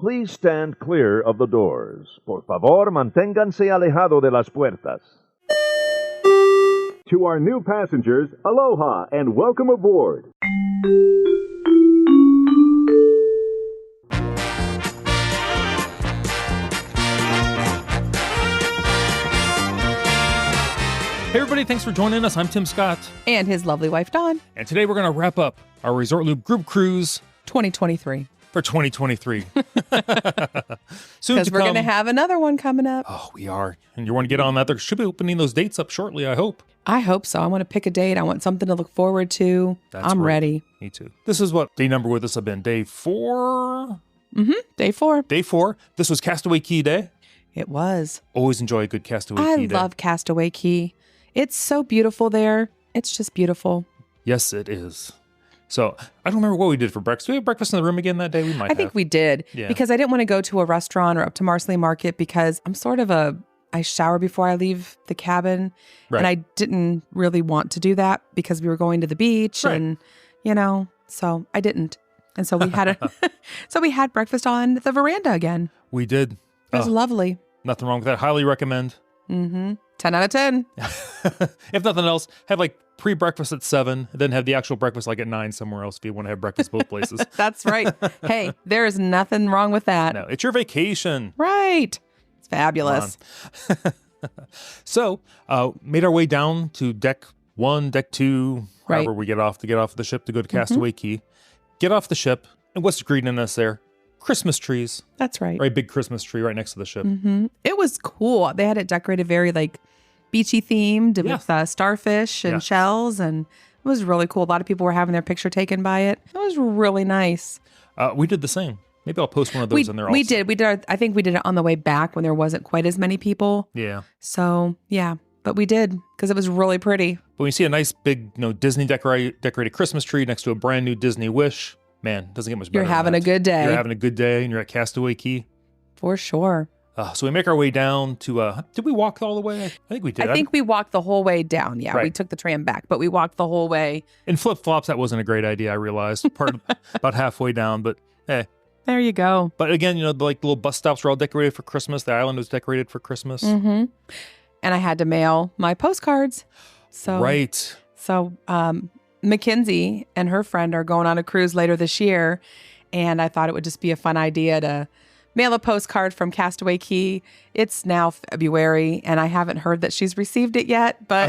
Please stand clear of the doors. Por favor, manténganse alejado de las puertas. To our new passengers, aloha and welcome aboard. Hey everybody, thanks for joining us. I'm Tim Scott. And his lovely wife, Dawn. And today we're going to wrap up our Resort Loop group cruise 2023. for 2023. Soon Because we're going to have another one coming up. Oh, we are. And you want to get on that? They should be opening those dates up shortly, I hope. I hope so. I want to pick a date. I want something to look forward to. I'm ready. Me too. This is what day number with this have been. Day 4? Mm-hmm. Day 4. Day 4. This was Castaway Key Day. It was. Always enjoy a good Castaway Key Day. I love Castaway Key. It's so beautiful there. It's just beautiful. Yes, it is. So I don't remember what we did for breakfast. Did we have breakfast in the room again that day? We might have. I think we did. Yeah. Because I didn't want to go to a restaurant or up to Marsley Market because I'm sort of I shower before I leave the cabin. Right. And I didn't really want to do that because we were going to the beach and, so I didn't. And so we had we had breakfast on the veranda again. We did. It was lovely. Nothing wrong with that. Highly recommend. Mm-hmm. 10 out of 10. If nothing else, have like pre-breakfast at 7, then have the actual breakfast like at 9 somewhere else if you want to have breakfast both places. That's right. Hey, there is nothing wrong with that. No, it's your vacation. Right. It's fabulous. So, made our way down to deck 1, deck 2, wherever Right. we get off the ship to go to Castaway Key. Get off the ship, and what's greeting us there? Christmas trees. That's right. Right, big Christmas tree right next to the ship. Mm-hmm. It was cool. They had it decorated very beachy themed with starfish and shells, and it was really cool. A lot of people were having their picture taken by it. It was really nice. We did the same. Maybe I'll post one of those in there also. We did. I think we did it on the way back when there wasn't quite as many people. Yeah. So, yeah. But we did because it was really pretty. But when you see a nice big Disney decorated Christmas tree next to a brand new Disney Wish, man, doesn't get much better. You're having a good day. You're having a good day, and you're at Castaway Key. For sure. So we make our way down to, did we walk all the way? I think we did. I think we walked the whole way down. Yeah, Right. we took the tram back, but we walked the whole way. In flip-flops, that wasn't a great idea, I realized. About halfway down, but hey. There you go. But again, the little bus stops were all decorated for Christmas. The island was decorated for Christmas. Mm-hmm. And I had to mail my postcards. So Right. So Mackenzie and her friend are going on a cruise later this year, and I thought it would just be a fun idea to mail a postcard from Castaway Key. It's now February, and I haven't heard that she's received it yet, but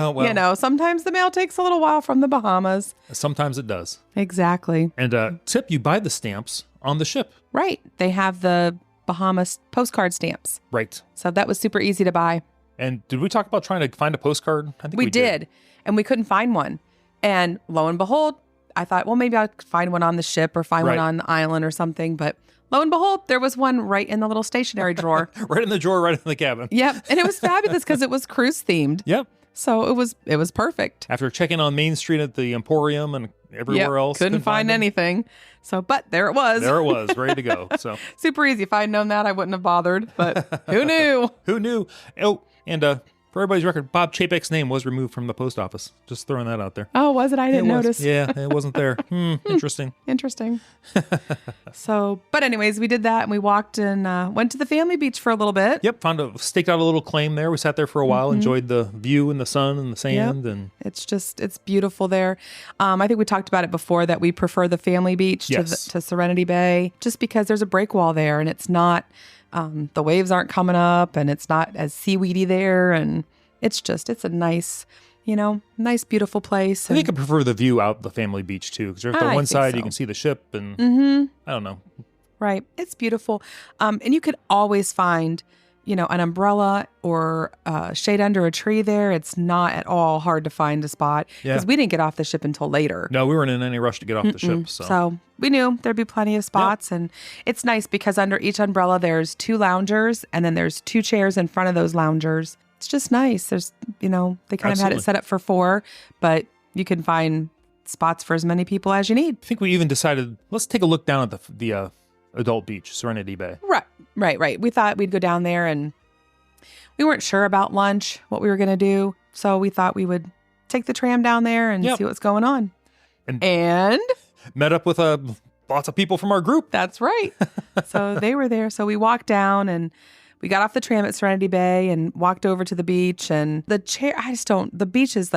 sometimes the mail takes a little while from the Bahamas. Sometimes it does. Exactly. And tip, you buy the stamps on the ship. Right. They have the Bahamas postcard stamps. Right. So that was super easy to buy. And did we talk about trying to find a postcard? I think We did. And we couldn't find one. And lo and behold, I thought, well, maybe I'll find one on the ship or find one on the island or something. But lo and behold, there was one right in the little stationery drawer. Right in the drawer, right in the cabin. Yep. And it was fabulous because it was cruise themed. Yep. So it was perfect. After checking on Main Street at the Emporium and everywhere else. Couldn't find anything. So, but there it was. There it was, ready to go. So super easy. If I'd known that, I wouldn't have bothered. But who knew? Who knew? Oh, and for everybody's record, Bob Chapek's name was removed from the post office. Just throwing that out there. Oh, was it? I didn't notice. Yeah, it wasn't there. Interesting. Interesting. So, but anyways, we did that and we walked and went to the family beach for a little bit. Yep, staked out a little claim there. We sat there for a while, enjoyed the view and the sun and the sand. Yep. And it's beautiful there. I think we talked about it before that we prefer the family beach to Serenity Bay just because there's a break wall there and it's not, the waves aren't coming up and it's not as seaweedy there. And it's a nice, nice, beautiful place. I think I prefer the view out the family beach too, because you're at the one side, you can see the ship and I don't know. Right. It's beautiful. And you could always find, an umbrella or shade under a tree there. It's not at all hard to find a spot because we didn't get off the ship until later. No, we weren't in any rush to get off the ship. So we knew there'd be plenty of spots. And it's nice because under each umbrella, there's 2 loungers and then there's 2 chairs in front of those loungers. It's just nice. There's, they kind of had it set up for 4, but you can find spots for as many people as you need. I think we even decided, let's take a look down at the adult beach, Serenity Bay. Right. We thought we'd go down there and we weren't sure about lunch, what we were going to do. So we thought we would take the tram down there and see what's going on. And met up with lots of people from our group. That's right. So they were there. So we walked down and we got off the tram at Serenity Bay and walked over to the beach. And the beach is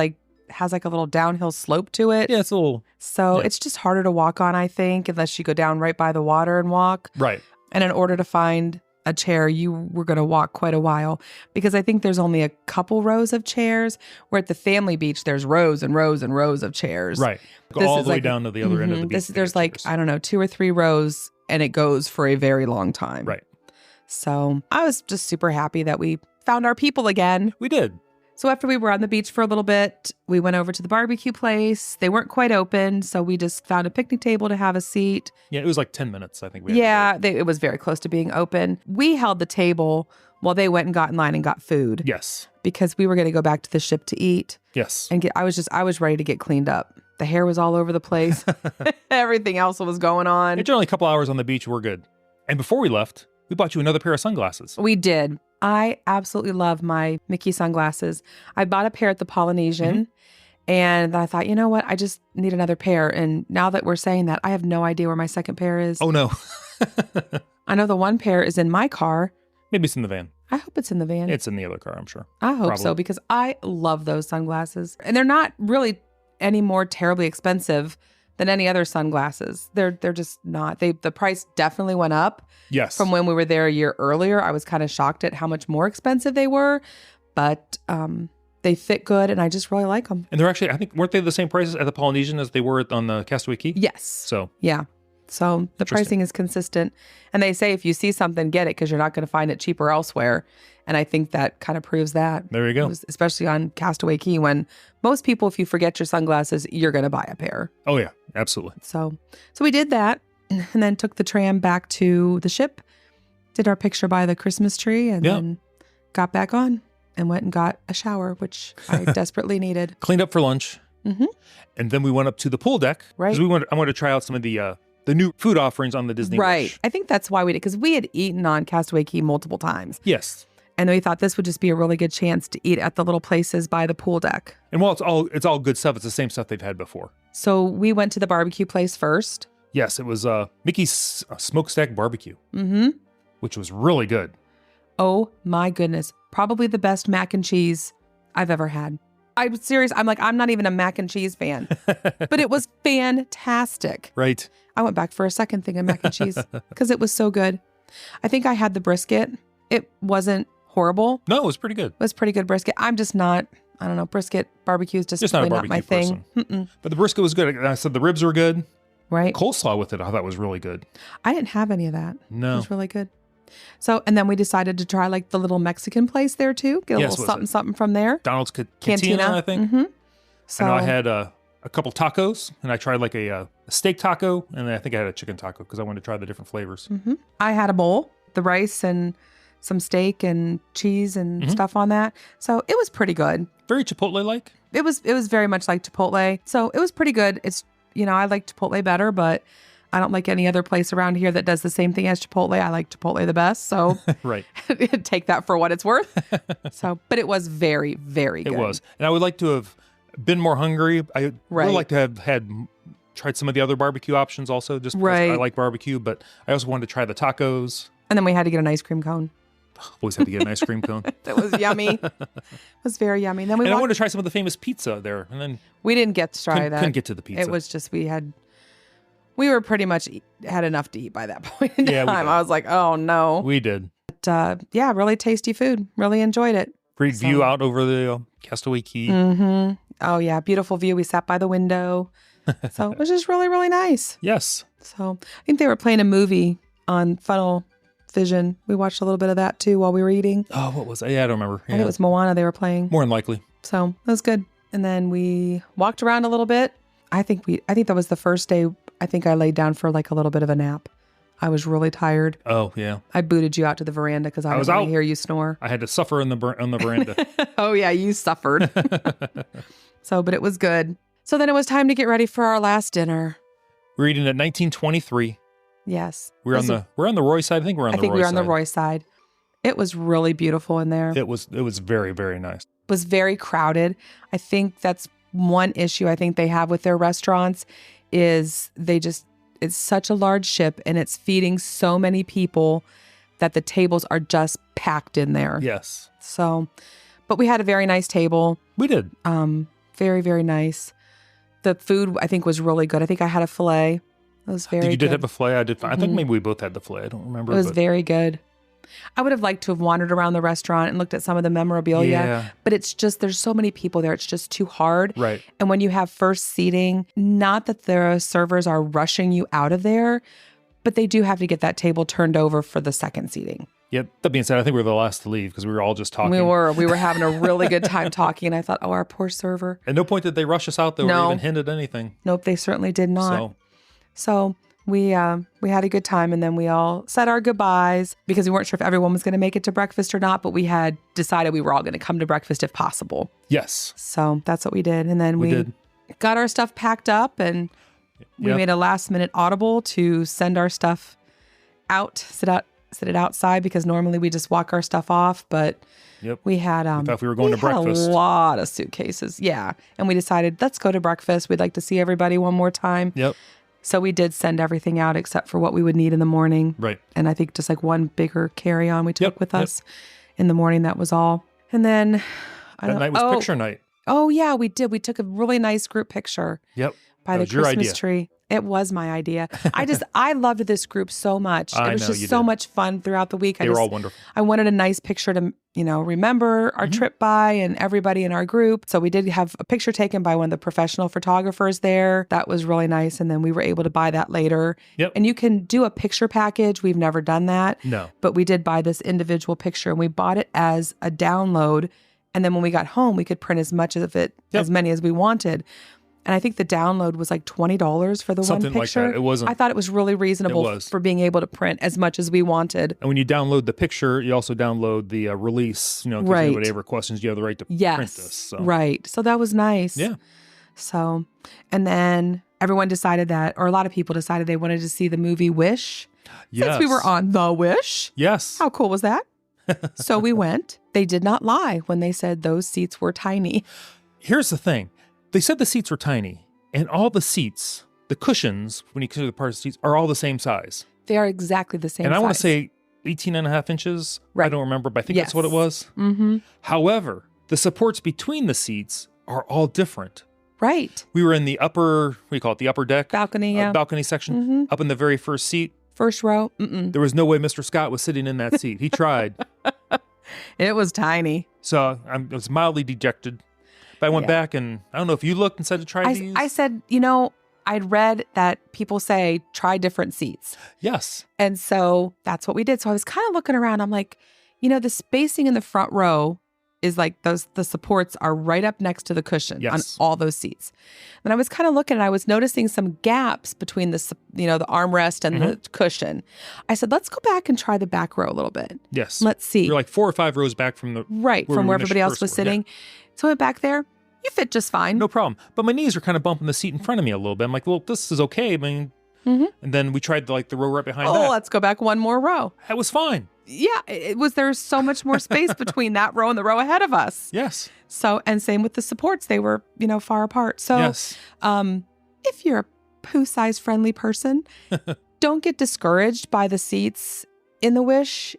has like a little downhill slope to it. Yeah, it's a little. So yeah. it's just harder to walk on, I think, unless you go down right by the water and walk. Right. And in order to find a chair, you were going to walk quite a while because I think there's only a couple rows of chairs, where at the family beach, there's rows and rows and rows of chairs. Right. Go all the way down to the other end of the beach. There's like, I don't know, 2 or 3 rows, and it goes for a very long time. Right. So I was just super happy that we found our people again. We did. So after we were on the beach for a little bit, we went over to the barbecue place. They weren't quite open, so we just found a picnic table to have a seat. Yeah, it was like 10 minutes, I think. It was very close to being open. We held the table while they went and got in line and got food. Yes. Because we were going to go back to the ship to eat. Yes. And I was ready to get cleaned up. The hair was all over the place. Everything else was going on. Generally, a couple hours on the beach, we're good. And before we left, we bought you another pair of sunglasses. We did. I absolutely love my Mickey sunglasses. I bought a pair at the Polynesian, and I thought, you know what? I just need another pair. And now that we're saying that, I have no idea where my second pair is. Oh, no. I know the one pair is in my car. Maybe it's in the van. I hope it's in the van. It's in the other car, I'm sure. I hope Probably. so, because I love those sunglasses. And they're not really any more terribly expensive than any other sunglasses. They're just not. The price definitely went up. Yes. From when we were there a year earlier. I was kind of shocked at how much more expensive they were, but they fit good, and I just really like them. And they're actually, I think, weren't they the same prices at the Polynesian as they were on the Castaway Key? Yes. So. Yeah. So the pricing is consistent. And they say if you see something, get it, because you're not going to find it cheaper elsewhere. And I think that kind of proves that. There you go. Especially on Castaway Key, when most people, if you forget your sunglasses, you're going to buy a pair. Oh, yeah. Absolutely. So we did that, and then took the tram back to the ship, did our picture by the Christmas tree, and then got back on and went and got a shower, which I desperately needed. Cleaned up for lunch. Mm-hmm. And then we went up to the pool deck. Right. Because I wanted to try out some of the new food offerings on the Disney Right. Wish. I think that's why we did, because we had eaten on Castaway Key multiple times. Yes. And we thought this would just be a really good chance to eat at the little places by the pool deck. And while it's all good stuff, it's the same stuff they've had before. So we went to the barbecue place first. Yes, it was Mickey's Smokestack Barbecue, which was really good. Oh my goodness. Probably the best mac and cheese I've ever had. I'm serious. I'm not even a mac and cheese fan, but it was fantastic. Right. I went back for a second thing of mac and cheese because it was so good. I think I had the brisket. It wasn't horrible. No, it was pretty good. It was pretty good brisket. I'm just not, I don't know, brisket barbecue is just not a really barbecue not my thing. person. But the brisket was good. I said the ribs were good. Right. Coleslaw with it, I thought was really good. I didn't have any of that. No. It was really good. So, and then we decided to try like the little Mexican place there too. Get a little something from there. Donald's Cantina, I think. Mm-hmm. So I know I had a couple tacos, and I tried like a steak taco, and I think I had a chicken taco because I wanted to try the different flavors. I had a bowl, the rice and some steak and cheese and stuff on that. So it was pretty good. Very Chipotle-like. It was very much like Chipotle. So it was pretty good. It's, I like Chipotle better, but I don't like any other place around here that does the same thing as Chipotle. I like Chipotle the best. So right. Take that for what it's worth. But it was very, very good. It was. And I would like to have been more hungry. I would like to have tried some of the other barbecue options also, just because I like barbecue, but I also wanted to try the tacos. And then we had to get an ice cream cone. Always had to get an ice cream cone. That was yummy. It was very yummy. And then I wanted to try some of the famous pizza there. And then we didn't get to try that. Couldn't get to the pizza. It was just, we were pretty much had enough to eat by that point in time. I was like, oh no. We did. But really tasty food. Really enjoyed it. Great view out over the Castaway Key. Mm-hmm. Oh yeah, beautiful view. We sat by the window. So it was just really, really nice. Yes. So I think they were playing a movie on Funnel Vision. We watched a little bit of that too while we were eating. Oh, what was that? Yeah, I don't remember. I think it was Moana they were playing. More than likely. So that was good. And then we walked around a little bit. I think that was the first day. I think I laid down for like a little bit of a nap. I was really tired. Oh, yeah. I booted you out to the veranda because I didn't want to hear you snore. I had to suffer on the veranda. Oh, yeah, you suffered. But it was good. So then it was time to get ready for our last dinner. We're eating at 1923. Yes. We're on the Roy side. I think we're on the Roy side. I think we're on the Roy side. It was really beautiful in there. It was very, very nice. It was very crowded. I think that's one issue I think they have with their restaurants is it's such a large ship and it's feeding so many people that the tables are just packed in there. Yes. So, but we had a very nice table. We did. Very, very nice. The food, I think, was really good. I think I had a filet. It was very good. You did have a filet? I did. I think maybe we both had the filet. I don't remember. It was very good. I would have liked to have wandered around the restaurant and looked at some of the memorabilia, but it's just, there's so many people there. It's just too hard. Right. And when you have first seating, not that the servers are rushing you out of there, but they do have to get that table turned over for the second seating. Yeah. That being said, I think we were the last to leave because we were all just talking. We were having a really good time talking. And I thought, oh, our poor server. At no point did they rush us out though, or even hint at anything. Nope, they certainly did not. So we had a good time, and then we all said our goodbyes because we weren't sure if everyone was going to make it to breakfast or not, but we had decided we were all going to come to breakfast if possible. Yes. So that's what we did. And then we got our stuff packed up, and we made a last minute audible to send our stuff out, sit it outside, because normally we just walk our stuff off, but we had we thought we were going to breakfast. A lot of suitcases. Yeah. And we decided, let's go to breakfast. We'd like to see everybody one more time. Yep. So we did send everything out except for what we would need in the morning. Right. And I think just like one bigger carry-on we took with us in the morning. That was all. And then that night was picture night. Oh yeah, we did. We took a really nice group picture. Yep. By the Christmas tree. It was my idea. I loved this group so much. It was just so much fun throughout the week. They were all wonderful. I wanted a nice picture to, remember our trip by and everybody in our group. So we did have a picture taken by one of the professional photographers there. That was really nice. And then we were able to buy that later. Yep. And you can do a picture package. We've never done that. No. But we did buy this individual picture, and we bought it as a download. And then when we got home, we could print as much of it, as many as we wanted. And I think the download was like $20 for the Something one picture. Like that. It wasn't. I thought it was really reasonable for being able to print as much as we wanted. And when you download the picture, you also download the release, because whatever questions you have the right to print this. So. Right. So that was nice. Yeah. So, and then everyone decided that, or a lot of people decided they wanted to see the movie Wish. Yes. Since we were on The Wish. Yes. How cool was that? So we went. They did not lie when they said those seats were tiny. Here's the thing. They said the seats were tiny, and all the seats, the cushions, when you consider the parts of the seats, are all the same size. They are exactly the same size. And I want to say 18 and a half inches. Right. I don't remember, but I think that's what it was. Mm-hmm. However, the supports between the seats are all different. Right. We were in the upper, what do you call it, the upper deck? Balcony, balcony section, up in the very first seat. First row. Mm-mm. There was no way Mr. Scott was sitting in that seat. He tried. It was tiny. So I was mildly dejected. But I went back, and I don't know if you looked and said to try these. I said, I'd read that people say try different seats. Yes. And so that's what we did. So I was kind of looking around. I'm like, the spacing in the front row is like the supports are right up next to the cushion on all those seats. And I was kind of looking, and I was noticing some gaps between the armrest and the cushion. I said, let's go back and try the back row a little bit. Yes. Let's see. You're like 4 or 5 rows back from where everybody else was sitting. Yeah. So I went back there. You fit just fine. No problem. But my knees are kind of bumping the seat in front of me a little bit. I'm like, well, this is okay. I mean, and then we tried the row right behind that. Oh, let's go back one more row. That was fine. Yeah, there's so much more space between that row and the row ahead of us. Yes. So, and same with the supports. They were, far apart. So, if you're a poo-size friendly person, don't get discouraged by the seats in the Wish.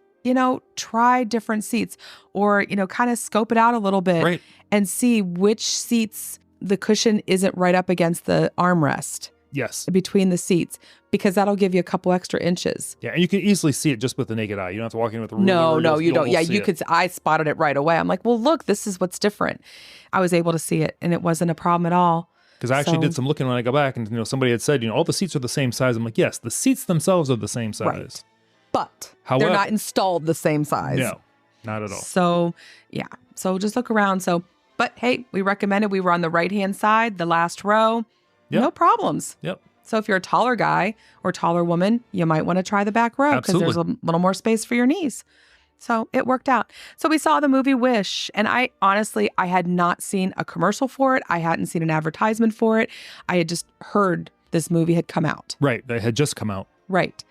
Try different seats, or, kind of scope it out a little bit and see which seats the cushion isn't right up against the armrest. Yes. Between the seats, because that'll give you a couple extra inches. Yeah, and you can easily see it just with the naked eye. You don't have to walk in with a ruler. No, you don't. Yeah, you could. I spotted it right away. I'm like, well, look, this is what's different. I was able to see it, and it wasn't a problem at all. Because I actually did some looking when I go back, and somebody had said, all the seats are the same size. I'm like, yes, the seats themselves are the same size. Right. But they're not installed the same size. No, not at all. So, yeah. So just look around. But hey, we recommended we were on the right-hand side, the last row. Yep. No problems. Yep. So if you're a taller guy or taller woman, you might want to try the back row because there's a little more space for your knees. So it worked out. So we saw the movie Wish, and I had not seen a commercial for it. I hadn't seen an advertisement for it. I had just heard this movie had come out. Right. It had just come out. Right.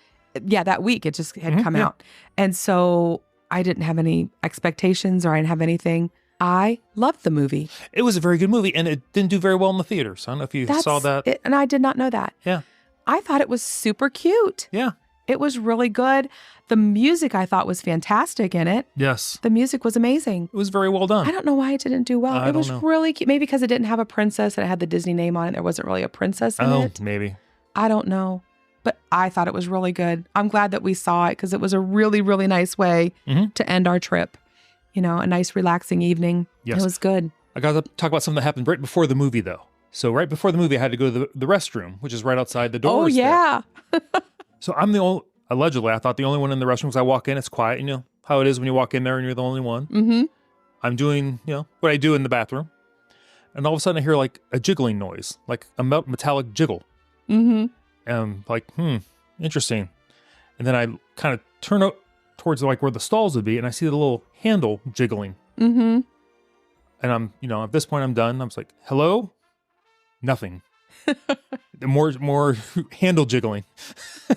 Yeah, that week it just had come out. And so I didn't have any expectations, or I didn't have anything. I loved the movie. It was a very good movie, and it didn't do very well in the theaters. I don't know if you saw that. And I did not know that. Yeah. I thought it was super cute. Yeah. It was really good. The music I thought was fantastic in it. Yes. The music was amazing. It was very well done. I don't know why it didn't do well. It was really cute. Maybe because it didn't have a princess and it had the Disney name on it. There wasn't really a princess in it. Oh, maybe. I don't know. But I thought it was really good. I'm glad that we saw it because it was a really, really nice way to end our trip. You know, a nice relaxing evening. Yes. It was good. I got to talk about something that happened right before the movie, though. So right before the movie, I had to go to the restroom, which is right outside the doors. Oh, yeah. So I'm the only, allegedly, I thought the only one in the restroom because I walk in, it's quiet. You know how it is when you walk in there and you're the only one. Mm-hmm. I'm doing, what I do in the bathroom. And all of a sudden I hear like a jiggling noise, like a metallic jiggle. Mm-hmm. And I'm like, interesting. And then I kind of turn up towards like where the stalls would be, and I see the little handle jiggling. Mm-hmm. And I'm, at this point I'm done. I'm just like, hello? Nothing. more handle jiggling. I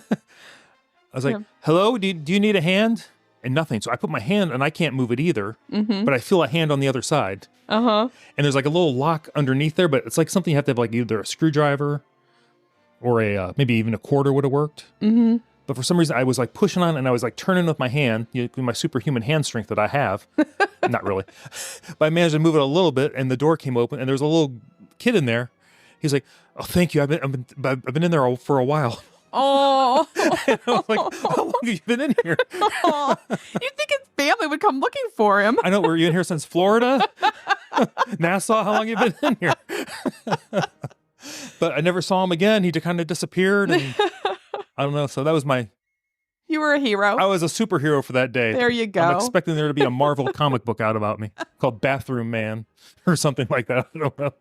was like, hello? Do you need a hand? And nothing. So I put my hand, and I can't move it either, but I feel a hand on the other side. Uh-huh. And there's like a little lock underneath there, but it's like something you have to have like either a screwdriver or a maybe even a quarter would have worked. Mm-hmm. But for some reason, I was like pushing on, and I was like turning with my hand, my superhuman hand strength that I have. Not really. But I managed to move it a little bit, and the door came open, and there was a little kid in there. He's like, "Oh, thank you. I've been in there for a while." Oh. And I was like, "How long have you been in here?" Oh. You'd think his family would come looking for him. I know. Were you in here since Florida? Nassau? How long have you been in here? But I never saw him again. He kind of disappeared, and I don't know. So that was You were a hero. I was a superhero for that day. There you go. I'm expecting there to be a Marvel comic book out about me called Bathroom Man or something like that. I don't know.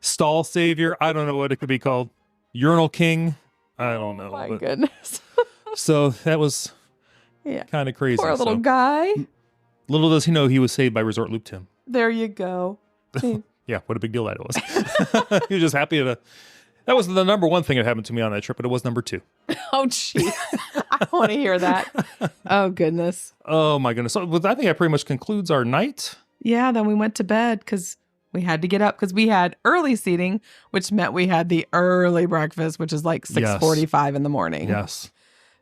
Stall Savior. I don't know what it could be called. Urinal King. I don't know. Oh my goodness. So that was kind of crazy. Poor little guy. Little does he know he was saved by Resort Loop Tim. There you go. Yeah, what a big deal that was. He was just happy to... That was the number one thing that happened to me on that trip, but it was number 2. Oh, jeez. I want to hear that. Oh, goodness. Oh, my goodness. So I think that pretty much concludes our night. Yeah, then we went to bed because we had to get up because we had early seating, which meant we had the early breakfast, which is like 6:45 in the morning. Yes.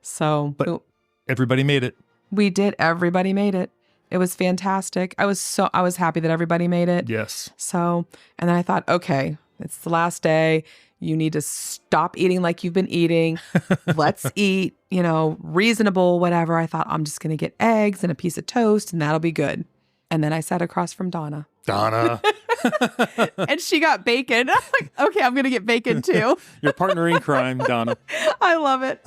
So... But everybody made it. We did. Everybody made it. It was fantastic. I was happy that everybody made it. Yes. So, and then I thought, okay, it's the last day. You need to stop eating like you've been eating. Let's eat, reasonable, whatever. I thought I'm just going to get eggs and a piece of toast and that'll be good. And then I sat across from Donna. And she got bacon. I'm like, okay, I'm going to get bacon too. Your partner in crime, Donna. I love it.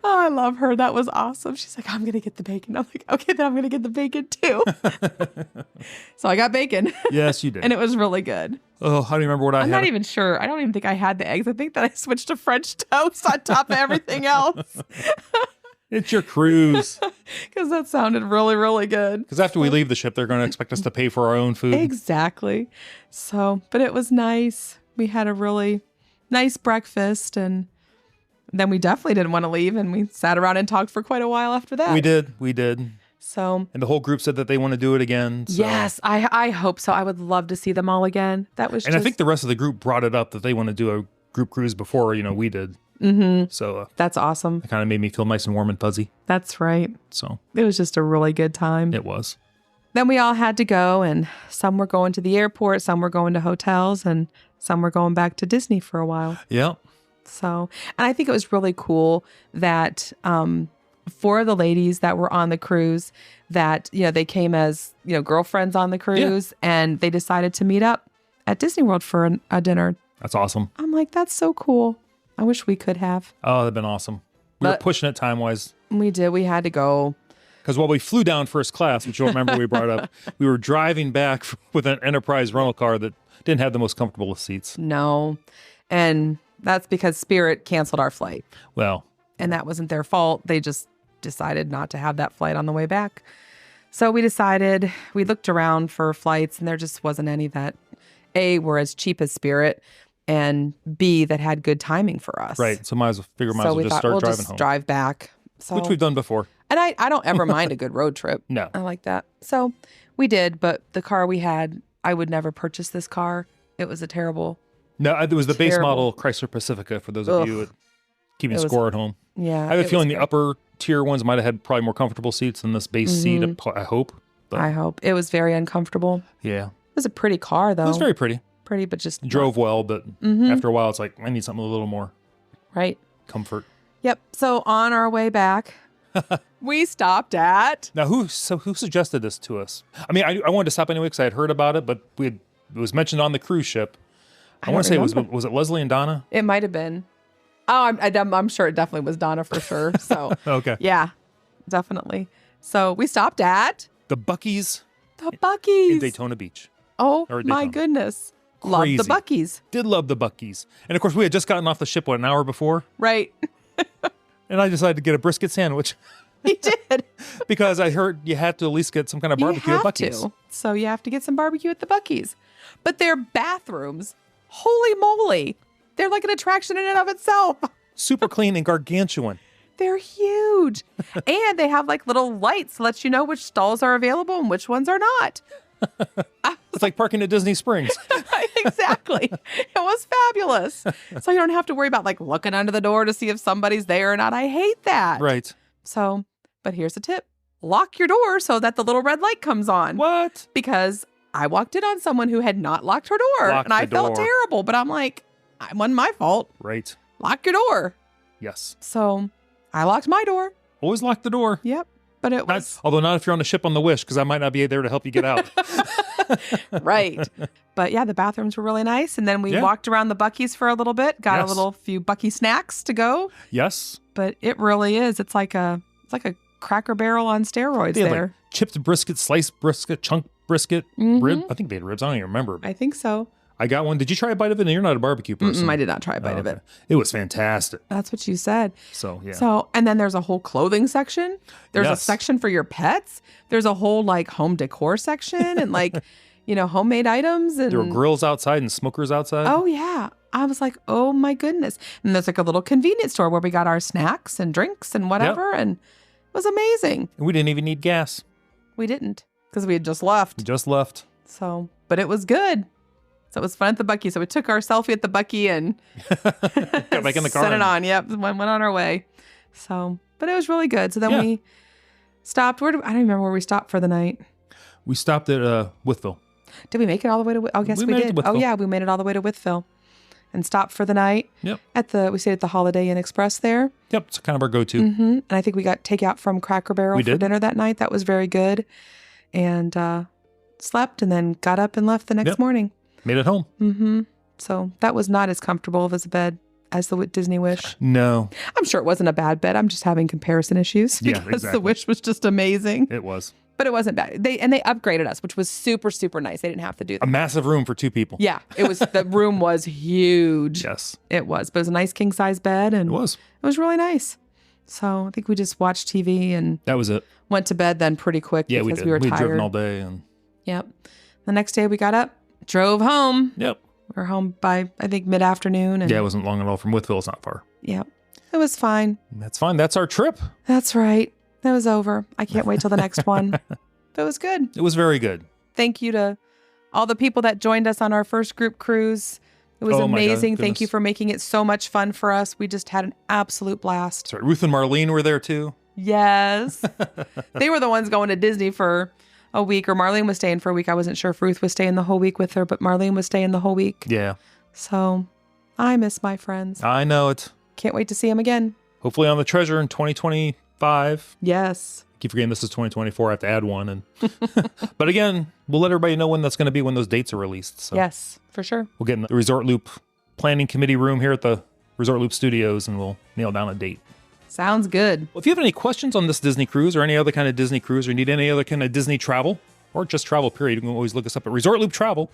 Oh, I love her. That was awesome. She's like, I'm going to get the bacon. I'm like, okay, then I'm going to get the bacon too. So I got bacon. Yes, you did. And it was really good. Oh, I don't remember what I had. I'm not even sure. I don't even think I had the eggs. I think that I switched to French toast on top of everything else. It's your cruise. Because that sounded really, really good. Because after we leave the ship, they're going to expect us to pay for our own food. Exactly. So, but it was nice. We had a really nice breakfast, and then we definitely didn't want to leave, and we sat around and talked for quite a while after that. We did. So, and the whole group said that they want to do it again. So. Yes, I hope so. I would love to see them all again. That was I think the rest of the group brought it up that they want to do a group cruise before, we did. Mm-hmm. So that's awesome. It kind of made me feel nice and warm and fuzzy. That's right. So it was just a really good time. It was. Then we all had to go, and some were going to the airport, some were going to hotels, and some were going back to Disney for a while. Yeah. So, and I think it was really cool that 4 of the ladies that were on the cruise that, they came as, girlfriends on the cruise, and they decided to meet up at Disney World for a dinner. That's awesome. I'm like, that's so cool. I wish we could have. Oh, that'd been awesome. We were pushing it time-wise. We did. We had to go. Because while we flew down first class, which you'll remember we brought up, we were driving back with an Enterprise rental car that didn't have the most comfortable seats. No. And that's because Spirit canceled our flight. Well. And that wasn't their fault. They just decided not to have that flight on the way back. So we looked around for flights, and there just wasn't any that, A, were as cheap as Spirit, and B, that had good timing for us. Right. So might as well just start driving home. Drive back. So, which we've done before. And I don't ever mind a good road trip. No. I like that. So we did, but the car we had, I would never purchase this car. It was a terrible. No, it was the base model Chrysler Pacifica, for those of you. keeping It was- score at home. Yeah. I have a it feeling was the great. upper tier ones might have had probably more comfortable seats than this base seat. I hope. But I hope. It was very uncomfortable. yeah, It was a pretty car, though. it was very pretty. pretty, but just Drove well, but after a while, it's like I need something a little more right. comfort. Yep. So on our way back, we stopped at. Now, who suggested this to us? I mean, I wanted to stop anyway because I had heard about it, but it was mentioned on the cruise ship. I want to say was it Leslie and Donna? It might have been. Oh, I'm sure it definitely was Donna for sure. So Okay. yeah, definitely. So we stopped at The Buc-ee's the Buc-ee's in Daytona Beach. Oh or my Daytona. goodness, love Crazy. the Buc-ee's. Did love the Buc-ee's. And of course, we had just gotten off the ship, an hour before? Right, And I decided to get a brisket sandwich he did. because I heard you had to at least get some kind of barbecue you at have Buc-ee's. to. So you have to get some barbecue at the Buc-ee's. But their bathrooms, holy moly, they're like an attraction in and of itself. Super clean and gargantuan. They're huge. And they have like little lights to let you know which stalls are available and which ones are not. It's like parking at Disney Springs. Exactly. It was fabulous. So you don't have to worry about like looking under the door to see if somebody's there or not. I hate that. Right. So, but here's a tip. Lock your door so that the little red light comes on. What? Because I walked in on someone who had not locked her door. Lock and I the felt door. terrible, but I'm like, it wasn't my fault. Right. Lock your door. Yes. So I locked my door. Always lock the door. Yep. But it was Although not if you're on the ship on the Wish, because I might not be there to help you get out. right. But yeah, the bathrooms were really nice. And then we Yeah. walked around the Buc-ee's for a little bit, got Yes. a little few Buc-ee snacks to go. Yes. But it really is. It's like a Cracker Barrel on steroids They had there. like chipped brisket, sliced brisket, chunk brisket, rib. I think they had ribs. I don't even remember. I think so. I got one. Did you try a bite of it? And you're not a barbecue person. I did not try a bite of it. It was fantastic. That's what you said. So, yeah. So, and then there's a whole clothing section. There's a Yes. section for your pets. There's a whole like home decor section and like, homemade items. And There were grills outside and smokers outside. oh yeah. I was like, oh my goodness. And there's like a little convenience store where we got our snacks and drinks and whatever. And it was amazing. And we didn't even need gas. We didn't because we had just left. We just left. So, but it was good. So it was fun at the Buc-ee. So we took our selfie at the Buc-ee and Got back in the car. sent it and- on. Yep. Went on our way. So, but it was really good. So then Yeah. we stopped. I don't remember where we stopped for the night. We stopped at Withville. Did we make it all the way to? Oh, yes, We we made it did. to Oh, Withville. yeah, we made it all the way to Withville, and stopped for the night. Yep. We stayed at the Holiday Inn Express there, Yep. It's kind of our go-to. and I think we got takeout from Cracker Barrel We for did. dinner that night. That was very good, and slept, and then got up and left the next Yep. morning. Made it home. So that was not as comfortable as a bed as the Disney Wish. No, I'm sure it wasn't a bad bed. I'm just having comparison issues Yeah, because exactly. the Wish was just amazing, it was but it wasn't bad. They upgraded us, which was super, super nice. They didn't have to do a that. massive room for two people. Yeah, it was. The room was huge. Yes, It was, but it was a nice king size bed, and it was. It was really nice. So I think we just watched TV and That was it. went to bed then pretty quick Yeah, we because did. we were We'd tired. driven all day, and Yep. The next day we got up, drove home. yep. We were home by I think mid afternoon, and Yeah, it wasn't long at all from Withville. It's not far. yep, it was fine. That's fine. That's our trip. That's right. That was over. I can't wait till the next one. But it was good. It was very good. Thank you to all the people that joined us on our first group cruise. It was Oh my God, amazing. Thank you goodness. for making it so much fun for us. We just had an absolute blast. Sorry, Ruth and Marlene were there too. Yes. They were the ones going to Disney for a week, or Marlene was staying for a week. I wasn't sure if Ruth was staying the whole week with her, but Marlene was staying the whole week. Yeah, So I miss my friends. I know it. Can't wait to see them again. Hopefully on the Treasure in 2025. Yes. Keep forgetting this is 2024. I have to add one. And but again, we'll let everybody know when that's going to be when those dates are released. So Yes, for sure. we'll get in the Resort Loop planning committee room here at the Resort Loop Studios, and we'll nail down a date. Sounds good. Well, if you have any questions on this Disney cruise or any other kind of Disney cruise, or need any other kind of Disney travel, or just travel period, you can always look us up at ResortLoop.com.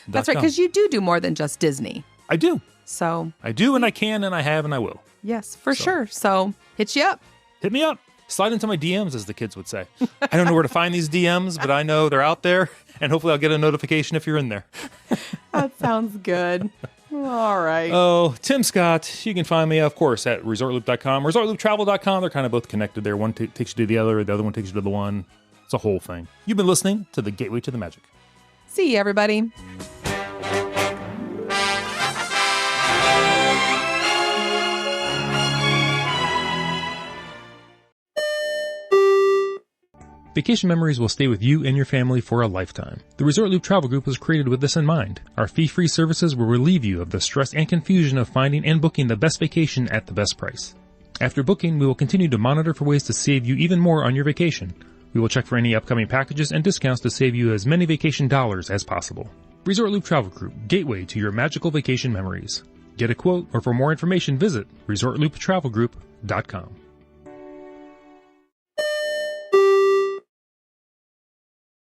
That's right, because you do more than just Disney. I do. So, I do, and I can, and I have, and I will. yes, for sure. So, hit you up. Hit me up. Slide into my DMs, as the kids would say. I don't know where to find these DMs, but I know they're out there, and hopefully I'll get a notification if you're in there. That sounds good. All right. Oh, Tim Scott. You can find me, of course, at ResortLoop.com. ResortLoopTravel.com. They're kind of both connected there. One takes you to the other one takes you to the one. It's a whole thing. You've been listening to The Gateway to the Magic. See you, everybody. Vacation memories will stay with you and your family for a lifetime. The Resort Loop Travel Group was created with this in mind. Our fee-free services will relieve you of the stress and confusion of finding and booking the best vacation at the best price. After booking, we will continue to monitor for ways to save you even more on your vacation. We will check for any upcoming packages and discounts to save you as many vacation dollars as possible. Resort Loop Travel Group, gateway to your magical vacation memories. Get a quote, or for more information, visit ResortLoop.com.